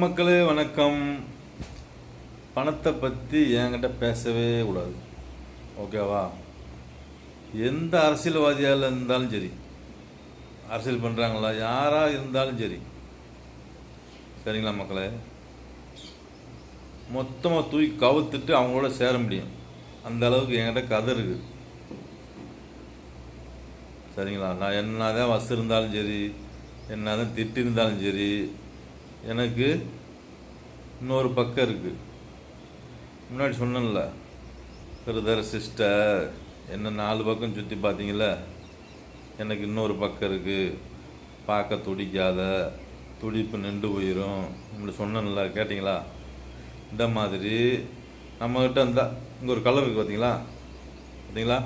மக்களே வணக்கம். பணத்தை பற்றி என்கிட்ட பேசவே கூடாது, ஓகேவா? எந்த அரசியல்வாதியாக இருந்தாலும் சரி, அரசியல் பண்ணுறாங்களா யாராக இருந்தாலும் சரி, சரிங்களா மக்களே? மொத்தமாக தூக்கி கவுத்துட்டு அவங்களோட சேர முடியும், அந்த அளவுக்கு என்கிட்ட கதை இருக்குது, சரிங்களா? நான் என்னதான் வசதி இருந்தாலும் சரி, என்னதான் திட்டு இருந்தாலும் சரி, எனக்கு இன்னொரு பக்கம் இருக்குது. முன்னாடி சொன்னேன்ல, பிரதர் சிஸ்டர் என்ன 4 பக்கம் சுற்றி பார்த்தீங்கள, எனக்கு இன்னொரு பக்கம் இருக்குது, பார்க்க துடிக்காத, துடிப்பு நின்று போயிடும் இப்படி சொன்னேன்ல, கேட்டிங்களா? இந்த மாதிரி நம்மக்கிட்ட இருந்தால் இங்கே ஒரு கலர் இருக்குது, பார்த்தீங்களா?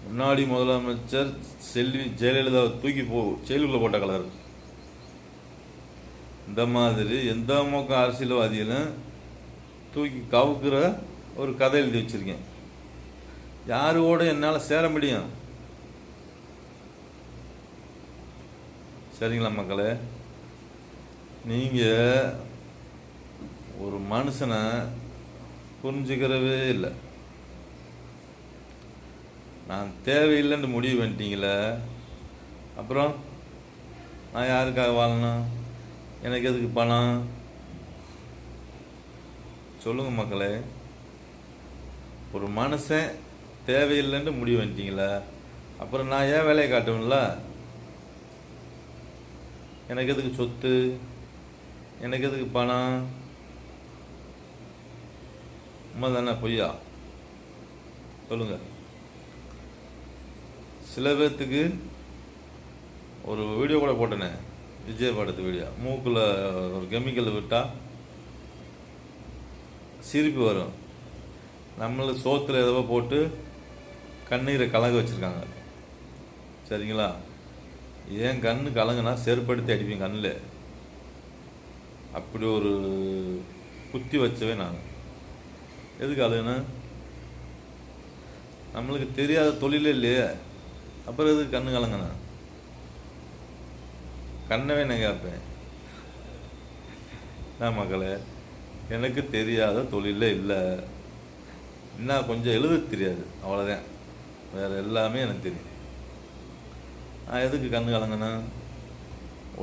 முன்னாடி முதலமைச்சர் செல்வி ஜெயலலிதா தூக்கி செயலுக்குள்ளே போட்ட கலர். இந்த மாதிரி எந்த மொக்க அரசியல்வாதியிலும் தூக்கி கவுக்குற ஒரு கதை எழுதி வச்சுருக்கேன். யாரோட என்னால் சேர முடியும்? சரிங்களா மக்களே? நீங்கள் ஒரு மனுஷனை புரிஞ்சுக்கிறவே இல்லை. நான் தேவையில்லைன்னு முடிவு பண்ணிட்டீங்களே, அப்புறம் நான் யாருக்காக வாழணும்? எனக்கு எதுக்கு பணம்? சொல்லுங்கள் மக்களே. ஒரு மனுஷன் தேவையில்லைன்னு முடிவு பண்ணிட்டீங்களா, அப்புறம் நான் ஏன் வேலையை காட்டுவேன்ல? எனக்கு எதுக்கு சொத்து? எனக்கு எதுக்கு பணம்? உண்மை தானே பொய்யா? சொல்லுங்க. சில பேர்த்துக்கு ஒரு வீடியோ கூட போட்டேனே, விஜய் படத்து வீடியோ, மூக்கில் ஒரு கெமிக்கல் விட்டால் சிரிப்பு வரும். நம்மளுக்கு சோத்தில் எதோ போட்டு கண்ணீரை கலங்க வச்சுருக்காங்க, சரிங்களா? ஏன் கண்ணு கலங்குனா செருப்படுத்தி அடிப்பேன் கண்ணில், அப்படி ஒரு குத்தி வச்சவே நான். எதுக்கு அழுகுனா? நம்மளுக்கு தெரியாத தொழிலே இல்லையே, அப்புறம் எதுக்கு கண்ணு கலங்கண்ணா? கண்ணவே நான் கேட்பேன். நான் மக்களே, எனக்கு தெரியாத தொழிலே இல்லை. இன்னும் கொஞ்சம் எழுத தெரியாது, அவ்வளோதான். வேறு எல்லாமே எனக்கு தெரியும். நான் எதுக்கு கண்ணு கலங்குனா?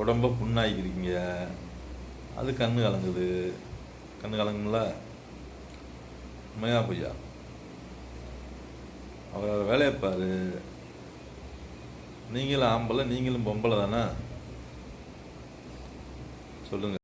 உடம்ப புண்ணாக்கிருக்கீங்க, அது கண்ணு கலங்குது. கண்ணு கலங்கும்ல, உண்மையா பொய்யா? அவர் வேலையை பாரு. நீங்களும் ஆம்பளை, நீங்களும் பொம்பளை தானே? சொல்லுங்கள்.